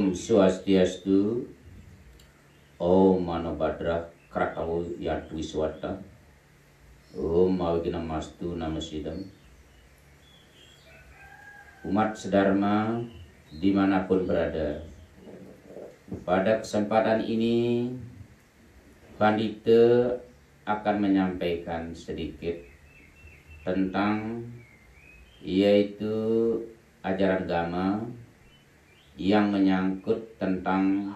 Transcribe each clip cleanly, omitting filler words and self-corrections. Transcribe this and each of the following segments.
Om Swastiastu. Om Mano Badra Kratawu Yatwi Swata. Om Awinamastu Namasidam. Umat sedharma dimanapun berada, pada kesempatan ini Pandita akan menyampaikan sedikit tentang yaitu ajaran agama yang menyangkut tentang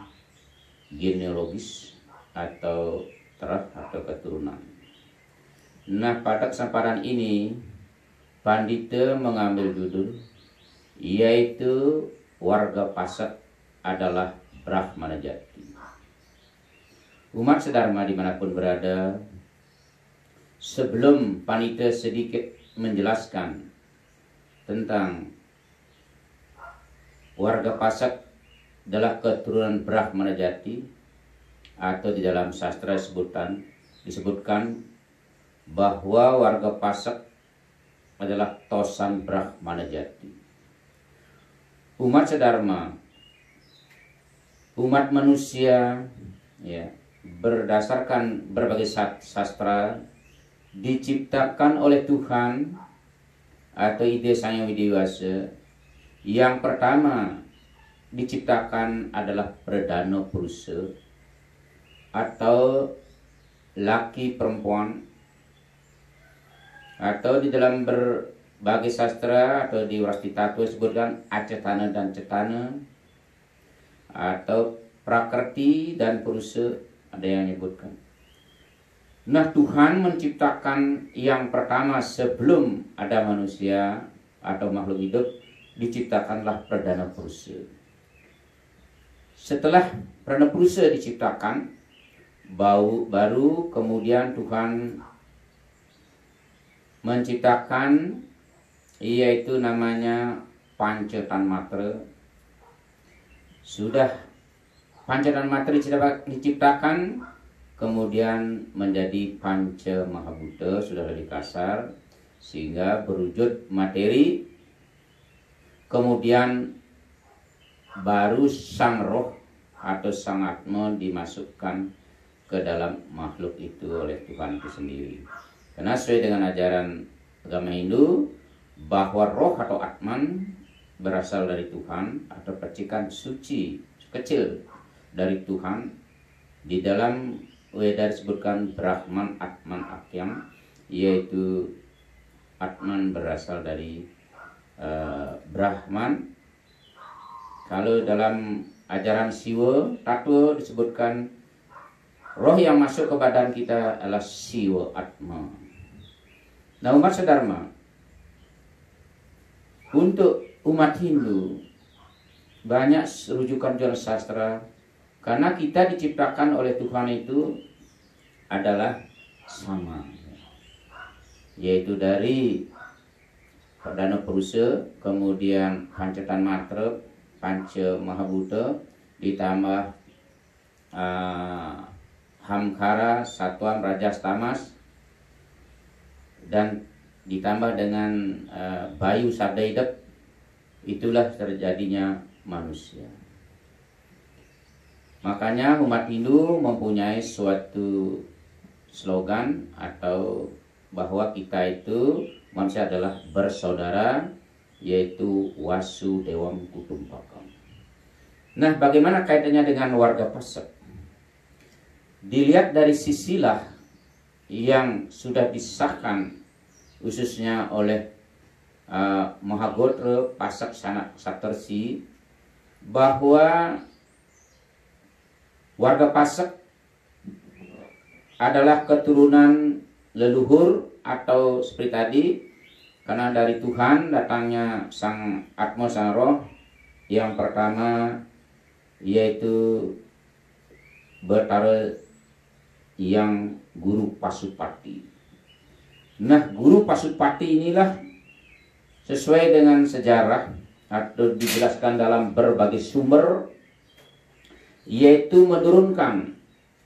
genealogis atau terah atau keturunan. Nah, pada kesempatan ini Pandita mengambil judul yaitu warga Pasak adalah Brahmana Jati. Umat sedharma dimanapun berada, sebelum Pandita sedikit menjelaskan tentang warga Pasak adalah keturunan Brahmana Jati, atau di dalam sastra disebutkan bahwa warga Pasak adalah Tosan Brahmana Jati. Umat sedharma, umat manusia, ya, berdasarkan berbagai sastra diciptakan oleh Tuhan atau ide Sang Widewasa. Yang pertama diciptakan adalah Perdana Purusa atau laki perempuan, atau di dalam berbagai sastra atau di Wastitattva disebutkan Acetana dan Cetana, atau Prakrti dan Purusa, ada yang menyebutkan. Nah, Tuhan menciptakan yang pertama sebelum ada manusia atau makhluk hidup, diciptakanlah Perdana Purusa. Setelah Perdana Purusa diciptakan, baru kemudian Tuhan menciptakan yaitu namanya Pancatanmatra. Sudah Pancatanmatra diciptakan, kemudian menjadi Panca Mahabhuta, sudah lebih kasar, sehingga berwujud materi. Kemudian baru sang roh atau sang atma dimasukkan ke dalam makhluk itu oleh Tuhan itu sendiri. Karena sesuai dengan ajaran agama Hindu bahwa roh atau atman berasal dari Tuhan atau percikan suci kecil dari Tuhan. Di dalam Weda disebutkan Brahman, Atman, Akyam, yaitu atman berasal dari Brahman. Kalau dalam ajaran Siwa Tattva disebutkan roh yang masuk ke badan kita adalah Siwa Atma. Nah, umat sedharma, untuk umat Hindu banyak rujukan jalan sastra, karena kita diciptakan oleh Tuhan itu adalah sama, yaitu dari Perdana Purusa, kemudian Pancatanmatra, Panca Mahabhuta, ditambah Hamkara, Satwam, Rajas, Tamas, dan ditambah dengan Bayu, Sabda Hidup. Itulah terjadinya manusia. Makanya umat Hindu mempunyai suatu slogan atau bahwa kita itu manusia adalah bersaudara, yaitu Wasudewam Kutumpakam. Nah, bagaimana kaitannya dengan warga Pasak? Dilihat dari sisilah yang sudah disahkan khususnya oleh Mahagotra Pasak Sanak Saptarsi, bahwa warga Pasak adalah keturunan leluhur atau seperti tadi, karena dari Tuhan datangnya sang Atma, sang roh yang pertama, yaitu Betara yang Guru Pasupati. Nah, Guru Pasupati inilah sesuai dengan sejarah atau dijelaskan dalam berbagai sumber, yaitu menurunkan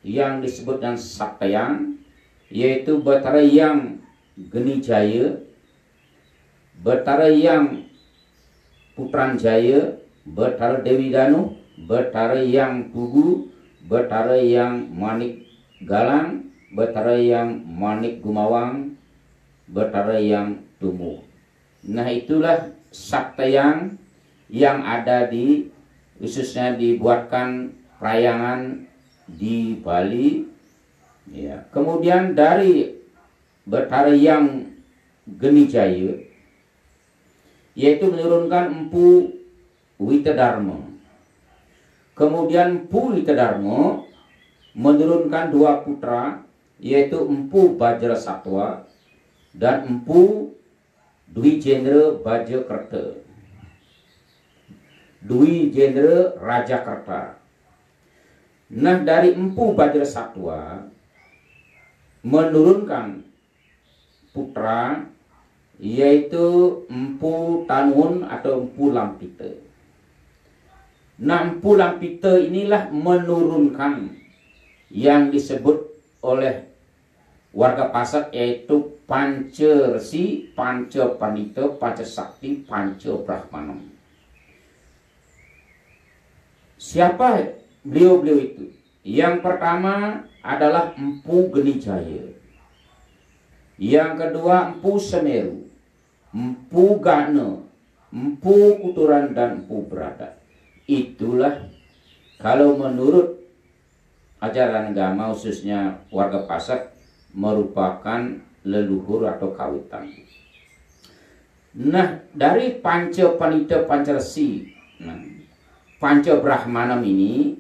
yang disebut dengan Saktayang, yaitu Betara yang Geni Jaya, Betara yang Putran Jaya, Betara Dewi Danu, Betara yang Tugu, Betara yang Manik Galang, Betara yang Manik Gumawang, Betara yang Tumuh. Nah, itulah Saktayang yang ada di, khususnya dibuatkan perayangan di Bali. Ya. Kemudian dari Betara yang Genijaya, yaitu menurunkan Empu Witadarma. Kemudian Empu Witadarma menurunkan dua putra, yaitu Empu Bajrasatwa dan Empu Dwi Jendra Bajakerta, Dwi Jendra Rajakerta. Nah, dari Empu Bajrasatwa menurunkan putra, yaitu Empu Tanun atau Empu Lampita. Nah, Empu Lampita inilah menurunkan yang disebut oleh warga Pasak, yaitu Panca Resi, Panca Pandita, Panca Sakti, Panca Brahmanam. Siapa beliau-beliau itu? Yang pertama adalah Empu Genijaya. Yang kedua Empu Semeru, Empu Gana, Empu Kuturan, dan Empu Berada. Itulah kalau menurut ajaran agama khususnya warga Pasak merupakan leluhur atau kawitan. Nah, dari Panca Pandita, Panca Resi, Panca Brahmanam ini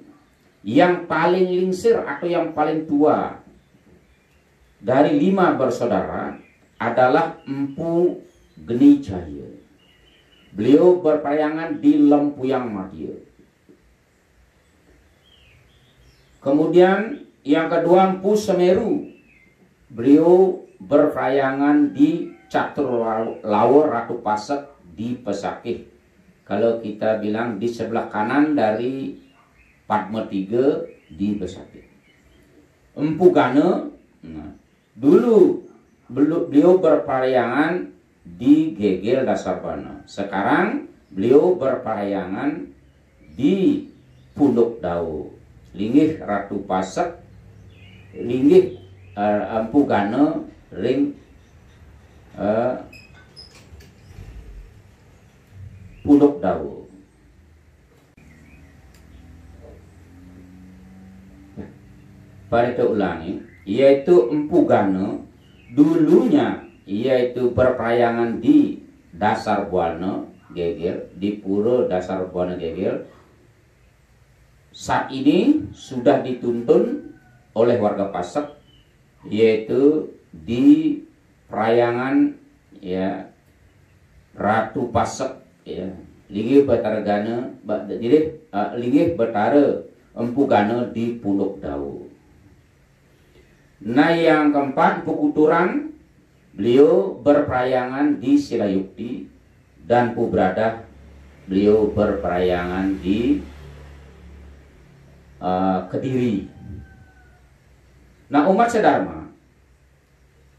yang paling lingsir atau yang paling tua dari 5 bersaudara adalah Empu Genijaya. Beliau berperayangan di Lempuyang Madya. Kemudian yang kedua Empu Semeru, beliau berperayangan di Catur Lawor Ratu Pasak di Pesakih. Kalau kita bilang di sebelah kanan dari Padma 3 di Pesakih. Empu Gana, dulu beliau berperayangan di Gegel Dasarbana. Sekarang beliau berperayangan di Punduk Dau. Linggih Ratu Pasak, linggih Empu Gana ring Punduk Dau. Pada kita ulangi, yaitu Empu Gana dulunya yaitu berperayangan di Dasar Buana Gegel, di Pura Dasar Buana Gegel. Saat ini sudah dituntun oleh warga Pasak, yaitu di perayangan ya Ratu Pasak ya, linggih Betara Gana, jadi linggih Betara Empu Gana di Punduk Dau. Nah, yang keempat Empu Kuturan, beliau berperayangan di Silayukti, dan Empu Berada beliau berperayangan di Kediri. Nah, umat sedharma,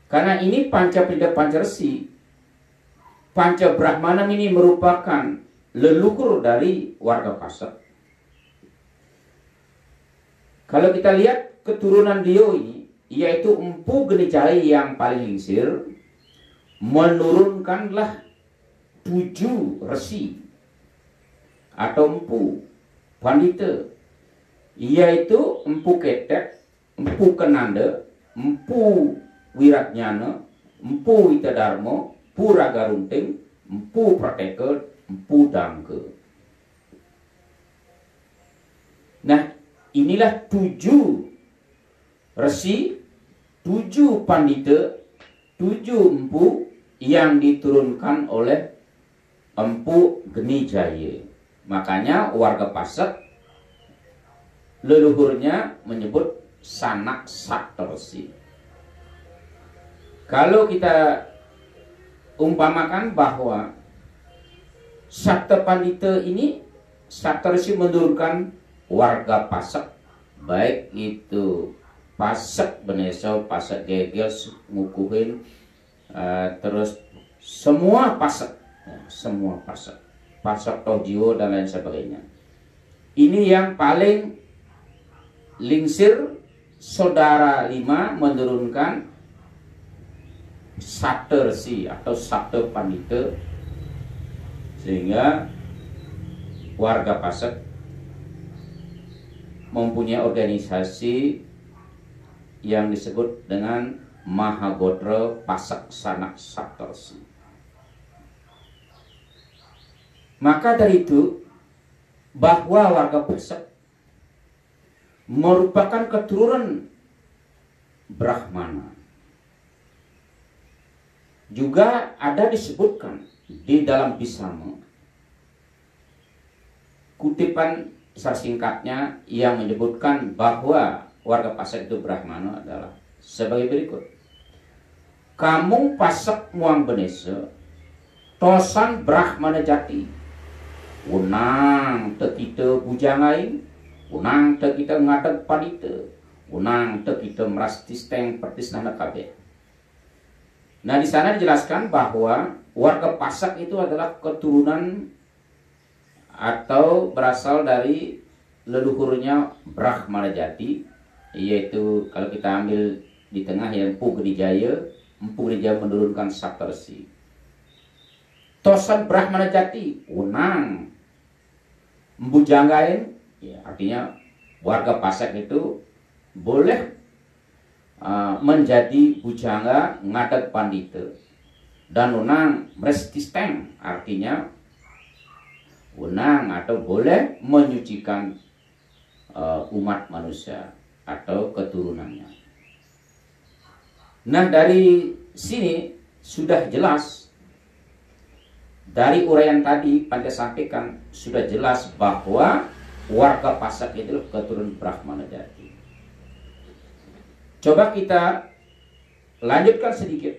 karena ini Panca Pandita Panca Resi, Panca Brahmanam ini merupakan leluhur dari warga Pasak. Kalau kita lihat keturunan beliau ini, yaitu Empu Genijaya yang paling lingsir, menurunkanlah 7 resi atau Empu Pandita, yaitu Empu Ketek, Empu Kenanda, Empu Wiratnyana, Empu Witadarma, Empu Ragarunting, Empu Prateka, Empu Dangka. Nah, inilah 7 resi, 7 pandita, 7 empu yang diturunkan oleh Empu Genijaya. Makanya warga Pasak leluhurnya menyebut Sanak Saptarsi. Kalau kita umpamakan bahwa Sabta Pandita ini, Saptarsi menurunkan warga Pasak, baik itu Pasak Benesau, Pasak Gegel, Mukuhin, terus semua Pasak, semua Pasak, Pasak Tojiwo dan lain sebagainya. Ini yang paling lingsir. Saudara lima menurunkan Saptarsi atau Sabta Pandita, sehingga warga Pasek mempunyai organisasi yang disebut dengan Mahagotra Pasaksana Saptarsi. Maka dari itu, bahwa warga Pasek merupakan keturunan Brahmana. Juga ada disebutkan di dalam Bhisama, kutipan singkatnya yang menyebutkan bahwa warga Pasek itu Brahmana adalah sebagai berikut. Kamung Pasek muang benese, tosan Brahmana jati, unang tekita bujangai, unang te kita ngadag padita, unang te kita merastisteng pertisnana kabeh. Nah, di sana dijelaskan bahwa warga Pasek itu adalah keturunan atau berasal dari leluhurnya Brahmana jati, yaitu kalau kita ambil di tengah ya Empu Gedijaya menurunkan Saptarsi. Tosan Brahmana jati, unang mbujanggain. Ya, artinya warga Pasek itu boleh menjadi bujangga ngadat pandita, dan unang mrestisteng, artinya unang atau boleh menyucikan umat manusia atau keturunannya. Nah, dari sini sudah jelas, dari uraian tadi Panda sampaikan sudah jelas bahwa warga Pasek itu keturunan Brahmana jati. Coba kita lanjutkan sedikit.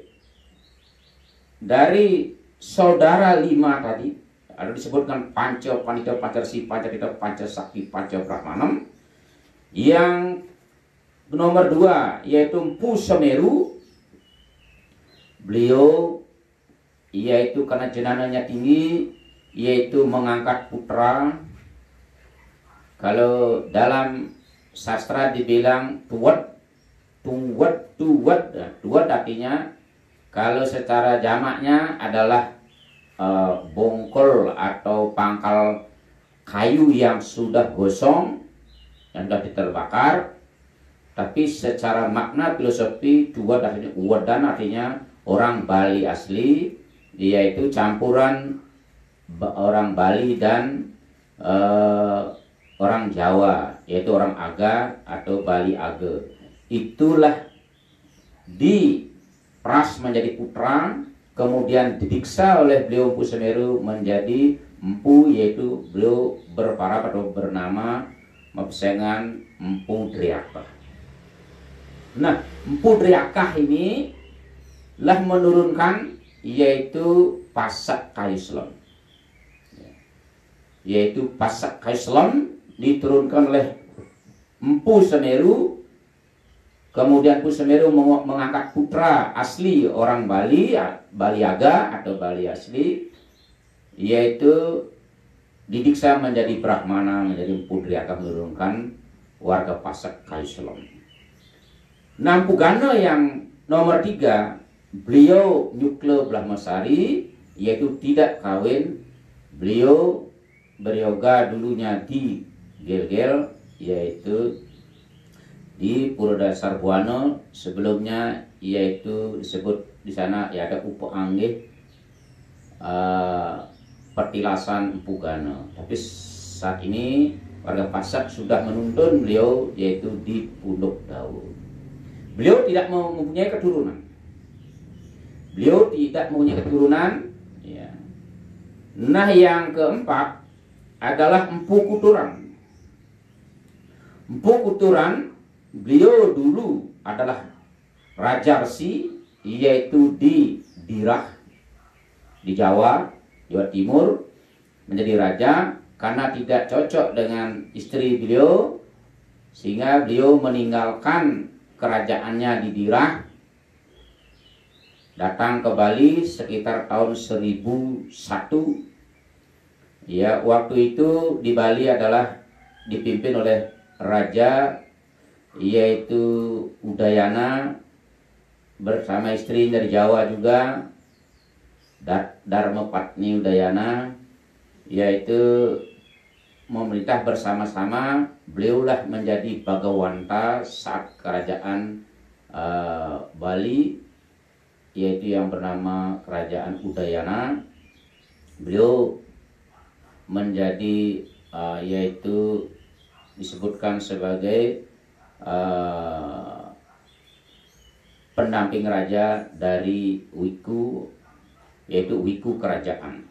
Dari saudara lima tadi, ada disebutkan Panca Pandita, Pancarsi, Pancatita, Pancasakti, Panca Brahmanam. Yang nomor 2 yaitu Empu Semeru. Beliau yaitu karena jenananya tinggi, yaitu mengangkat putra. Kalau dalam sastra dibilang tuwat artinya kalau secara jamaknya adalah bongkol atau pangkal kayu yang sudah gosong, yang sudah diterbakar. Tapi secara makna filosofi tuwat artinya uwadan, artinya orang Bali asli, yaitu campuran orang Bali dan orang Jawa, yaitu orang Aga atau Bali Age. Itulah diperas menjadi putra, kemudian didiksa oleh beliau Empu Semeru menjadi empu, yaitu beliau berparab atau bernama Mepsengan Empu Driakah. Nah, Empu Driakah ini lah menurunkan yaitu Pasak Kayuslon, yaitu Pasak Kayuslon diturunkan oleh Empu Semeru. Kemudian Empu Semeru mengangkat putra asli orang Bali, Bali Aga atau Bali asli, yaitu didiksa menjadi Brahmana, menjadi Empu Driakah, menurunkan warga Pasak Kayuslon. Nah, Empu Gana yang nomor 3, beliau Nyukle Brahmasari, yaitu tidak kawin. Beliau beryoga dulunya di Gel-Gel, yaitu di Purodasar Buana. Sebelumnya yaitu disebut di sana ya ada Upo Anggih, Pertilasan Empu Gana. Tapi saat ini warga Pasek sudah menuntun beliau yaitu di Punduk Daun. Beliau tidak mempunyai keturunan. Ya. Nah, yang keempat adalah Empu Kuturan. Empu Kuturan, beliau dulu adalah Raja Resi, yaitu di Dirah, di Jawa Timur, menjadi raja karena tidak cocok dengan istri beliau, sehingga beliau meninggalkan kerajaannya di Dirah, datang ke Bali sekitar tahun 1001. Ya, waktu itu di Bali adalah dipimpin oleh raja yaitu Udayana bersama istri dari Jawa juga, Dharma Patni Udayana, yaitu memerintah bersama-sama. Beliaulah menjadi Bagawanta saat kerajaan Bali, yaitu yang bernama Kerajaan Udayana. Beliau menjadi yaitu disebutkan sebagai pendamping raja dari Wiku, yaitu Wiku Kerajaan.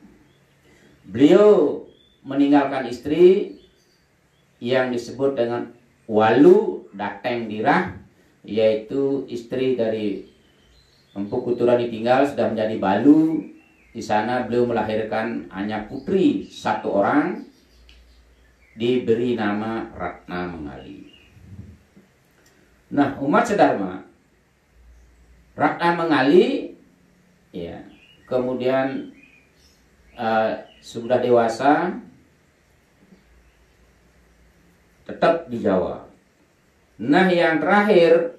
Beliau meninggalkan istri yang disebut dengan Walu Dateng Dirah, yaitu istri dari Empu Kuturan ditinggal sudah menjadi Balu. Di sana beliau melahirkan hanya putri satu orang, diberi nama Ratna Mengali. Nah, umat sedharma, Ratna Mengali ya, kemudian sudah dewasa tetap di Jawa. Nah, yang terakhir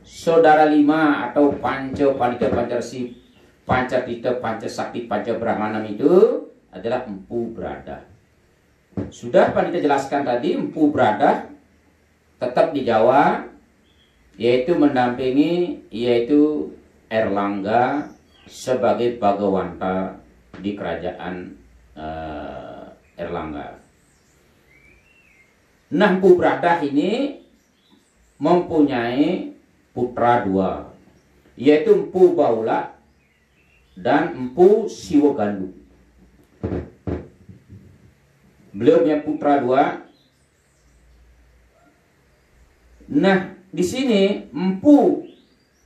saudara lima atau Panca Pandita Pancarsi Pancatita Pancasakti Pancabrahmanam itu adalah Empu Bradah. Sudah Pandita jelaskan tadi, Empu Bradah tetap di Jawa, yaitu mendampingi yaitu Erlangga sebagai Bagawanta di kerajaan Erlangga. Nah, Empu Bradah ini mempunyai putra dua, yaitu Empu Baula dan Empu Siwagandu. Beliau punya putra dua. Nah, di sini Empu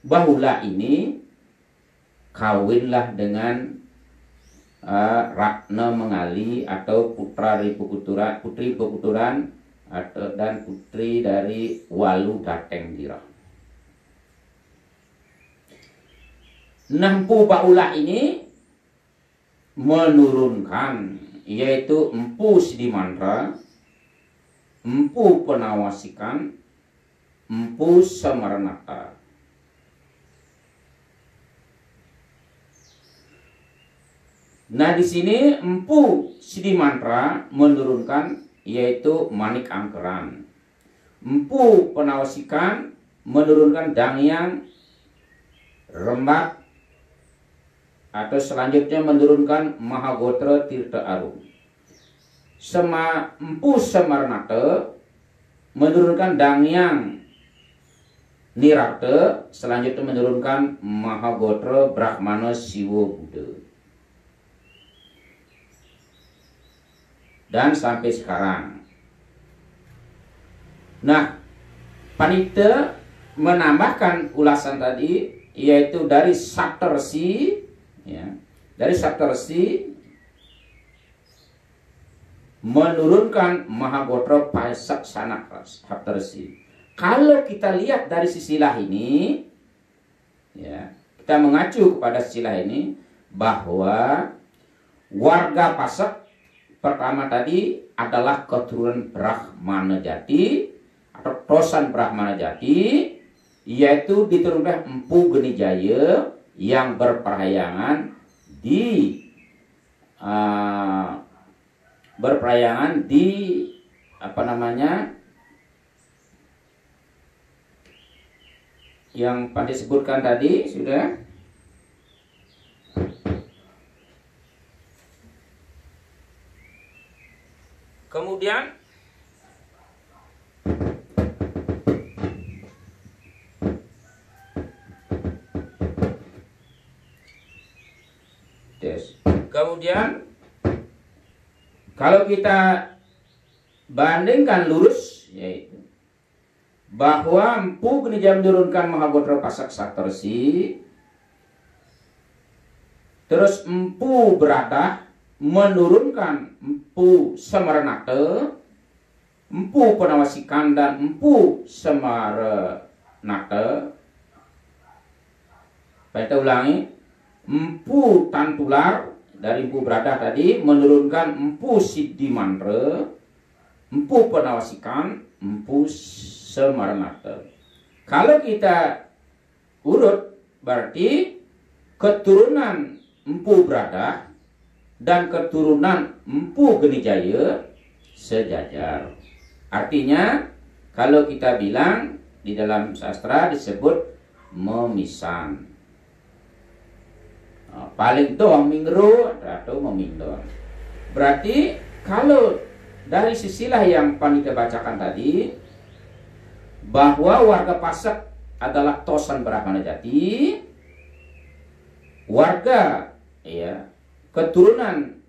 Bahula ini kawinlah dengan Ratna Mengali atau putra dari putri Pukuturan dan putri dari Walu Dateng Dirah. Nah, Empu Bahula ini menurunkan yaitu Empu Sidimantra, Empu Penawasikan, Empu Samaranata. Nah, di sini Empu Sidimantra menurunkan yaitu Manik Angkeran. Empu Penawasikan menurunkan Dangyang Rembak, atau selanjutnya menurunkan Mahagotra Tirta Arum. Empu Samaranata menurunkan Dangyang Nirata, selanjutnya menurunkan Mahagotra Brahmana Siwa Buddha. Dan sampai sekarang. Nah, Pandita menambahkan ulasan tadi, yaitu dari Saptarsi, ya, dari Saptarsi menurunkan Mahagotra Paisak Sanak Saptarsi. Kalau kita lihat dari sisilah ini, ya, kita mengacu kepada sisilah ini bahwa warga Pasak pertama tadi adalah keturunan Brahmana Jati atau Tosan Brahmana Jati, yaitu diturunkan Empu Genijaya yang berperhayangan di apa namanya yang pada disebutkan tadi sudah. Kemudian kalau kita bandingkan lurus, yaitu bahwa Empu Genijaya menurunkan Mahagotra Pasak Saptarsi, terus Empu Bradah menurunkan Empu Samaranata, Empu Penawasikan dan Empu Samaranata. Kita ulangi, Empu Tantular dari Empu Bradah tadi menurunkan Empu Sidimantra, empu penawasikan, empu semarmata. Kalau kita urut berarti keturunan empu Brada dan keturunan empu Genijaya sejajar. Artinya kalau kita bilang di dalam sastra disebut memisan. Paling doang mingru atau memindor. Berarti kalau dari sisilah yang panitia bacakan tadi, bahwa warga Pasak adalah Tosan Brahmana Jati, warga ya keturunan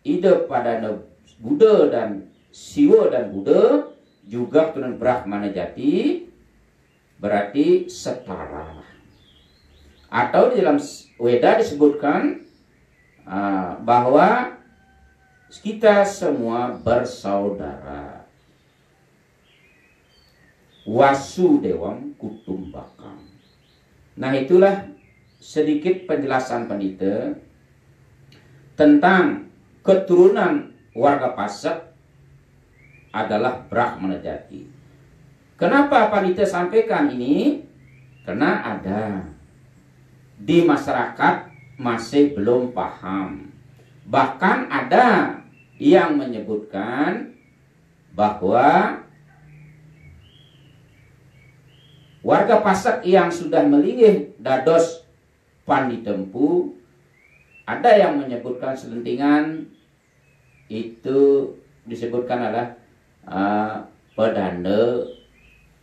Ida Padana Buddha dan Siwa dan Buddha juga keturunan Brahmana Jati, berarti setara. Atau di dalam Weda disebutkan bahwa kita semua bersaudara. Wasudewam Kutumbakam. Nah, itulah sedikit penjelasan Pandita tentang keturunan warga Pasak adalah Brahmana Jati. Kenapa Pandita sampaikan ini? Karena ada di masyarakat masih belum paham. Bahkan ada yang menyebutkan bahwa warga Pasak yang sudah melingih dados Panditempu, ada yang menyebutkan selentingan itu disebutkan adalah pedanda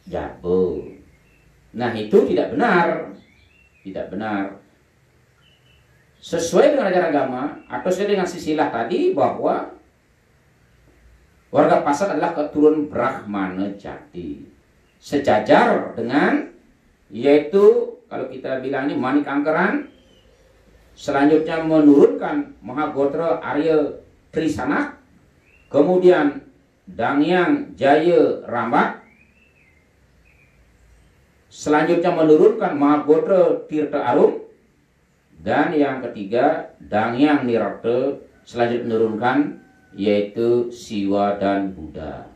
Jabo. Nah, itu tidak benar. Tidak benar. Sesuai dengan ajaran agama atau sesuai dengan sisilah tadi bahwa warga Pasak adalah keturunan Brahmana Jati. Sejajar dengan, yaitu kalau kita bilang ini Manik Angkeran, selanjutnya menurunkan Mahagotra Arya Trisanak, kemudian Dangyang Jaya Rambat, selanjutnya menurunkan Mahagotra Tirta Arum, dan yang ketiga Dangyang Nirata, selanjutnya menurunkan yaitu Siwa dan Buddha.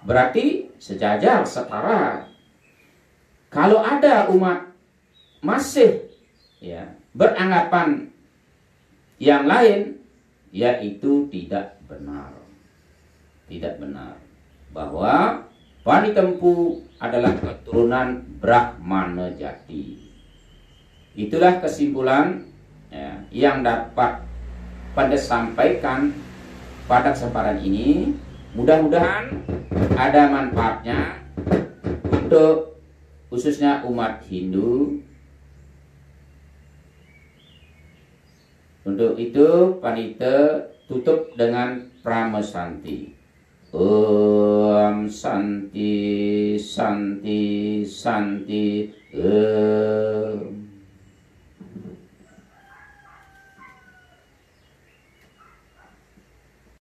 Berarti sejajar, setara. Kalau ada umat masih ya beranggapan yang lain, yaitu tidak benar. Tidak benar. Bahwa Panitempu adalah keturunan Brahmana Jati. Itulah kesimpulan ya, yang dapat Pada sampaikan pada kesempatan ini. Mudah-mudahan ada manfaatnya untuk khususnya umat Hindu. Untuk itu Pandita tutup dengan Pramasanti. Om Santi Santi Santi Om.